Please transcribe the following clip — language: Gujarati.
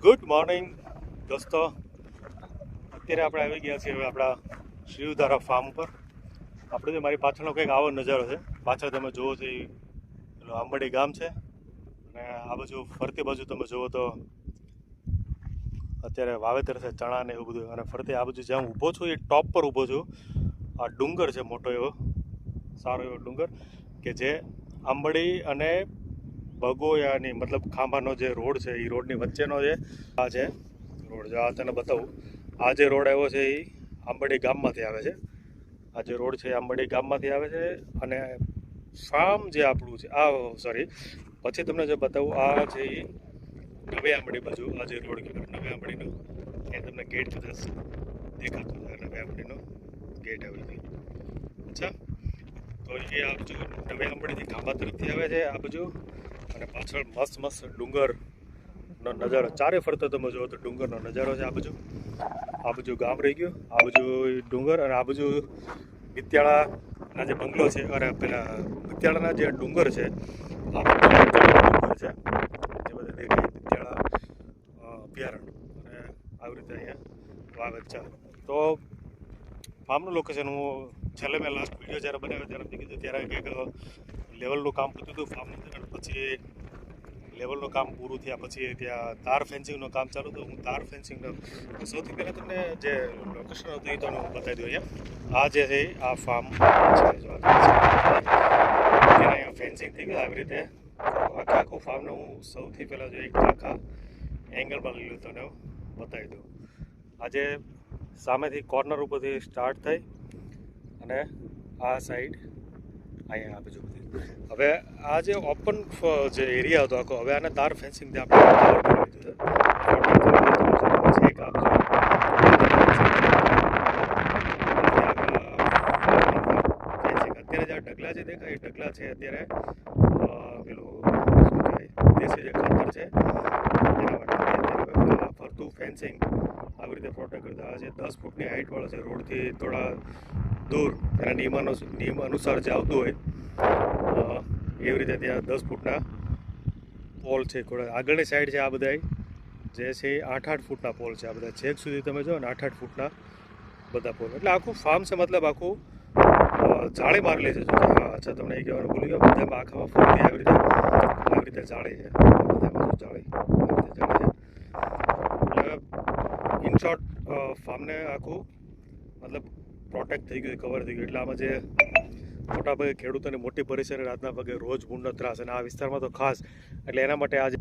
ગુડ મોર્નિંગ દોસ્તો, અત્યારે આપણે આવી ગયા છીએ હવે આપણા શિવધારા ફાર્મ ઉપર. આપણે તો મારી પાછળનો કંઈક આવો નજારો છે. પાછળ તમે જુઓ છો એ પેલું આંબડી ગામ છે, અને આ બાજુ ફરતી બાજુ તમે જુઓ તો અત્યારે વાવેતર છે ચણા ને એવું બધું. અને ફરતી આ બાજુ જ્યાં હું ઊભો છું એ ટોપ પર ઊભો છું. આ ડુંગર છે, મોટો એવો સારો એવો ડુંગર કે જે આંબડી અને બગોયાની મતલબ ખાંભાનો જે રોડ છે એ રોડની વચ્ચેનો જે આ છે રોડ. જો આ તને બતાવું, આ જે રોડ આવ્યો છે એ આંબડી ગામમાંથી આવે છે. આ જે રોડ છે એ આંબડી ગામમાંથી આવે છે. અને ફાર્મ જે આપણું છે આ સોરી પછી તમને જે બતાવું, આ છે એ નવી આંબડી બાજુ આ જે રોડ કહેવાય નવી આંબડીનો, એ તમને ગેટ કદાચ દેખાતો હોય. નવી આંબડીનો ગેટ આવી છે. અચ્છા, તો એ આ બાજુ નવી આંબડીથી ખાંભા તરફથી આવે છે આ બાજુ. અને પાછળ મસ્ત મસ્ત ડુંગરનો નજારો, ચારે ફરતો તમે જુઓ તો ડુંગરનો નજારો છે. આ બાજુ ગામ રહી ગયું, આ બાજુ ડુંગર, અને આ બાજુ વિત્યાળાના જે બંગલો છે, અને પેલા વિત્યાળાના જે ડુંગર છે, આ ડુંગર છે જે બધા દેખાય વિત્યાળા અભયારણ્ય. અને આવી રીતે અહીંયા વાવેત છે. તો ફાર્મનું લોકેશન હું છેલ્લે મેં લાસ્ટ વિડીયો જ્યારે બનાવ્યો ત્યારે મેં કીધું ત્યારે કંઈક લેવલનું કામ થતું હતું ફાર્મનું, અને પછી લેવલનું કામ પૂરું થયા પછી ત્યાં તાર ફેન્સિંગનું કામ ચાલુ હતું. હું તાર ફેન્સિંગનું સૌથી પહેલાં તમને જે લોકેશન હતું એ તમને હું બતાવી દઉં. અહીંયા આ જે છે આ ફાર્મ છે, અહીંયા ફેન્સિંગ થઈ ગયું આવી રીતે આખું ફાર્મને હું સૌથી પહેલાં જો એક આખા એંગલમાં લીધું તને બતાવી દઉં. આજે સામેથી કોર્નર ઉપરથી સ્ટાર્ટ થઈ અને આ સાઈડ અહીંયા આ બાજુ બધી. હવે આ જે ઓપન જે એરિયા હતો આખો, હવે આને તાર ફેન્સિંગથી આપણે કવર કરી દીધું છે. એક આ બાજુ અત્યારે જે ઢગલા જે દેખાય એ ઢગલા છે અત્યારે પેલું શું કહેવાય દેશી જે ખાતર છે એના માટે અત્યારે ફરતું ફેન્સિંગ આવી રીતે પ્રોટેક્ટ કરતા આવે છે. 10 ફૂટની હાઇટવાળો છે, રોડથી થોડા દૂર એના નિયમ અનુસાર જે આવતું હોય એવી રીતે ત્યાં 10 ફૂટના પોલ છે. આગળની સાઈડ છે આ બધા જે છે 8-8 ફૂટના પોલ છે. આ બધા છેક સુધી તમે જો ને 8-8 ફૂટના બધા પોલ. એટલે આખું ફાર્મ છે, મતલબ આખું જાળી મારેલી છે. અચ્છા, તમને એ કહેવાનું ભૂલી ગયો, બધામાં આખામાં ફરતી આવી રીતે જાળી છે. બધામાં જાળી આવી રીતે જાળી છે. એટલે ઇન શોર્ટ ફાર્મને આખું મતલબ પ્રોટેક્ટ થઈ ગયું, કવર થઈ ગયું. એટલે આમાં જે મોટા ભાગે ખેડૂતોને મોટી પરેશાની રાતના ભાગે રોજ ભૂંડનો ત્રાસ, અને આ વિસ્તારમાં તો ખાસ. એટલે એના માટે આજે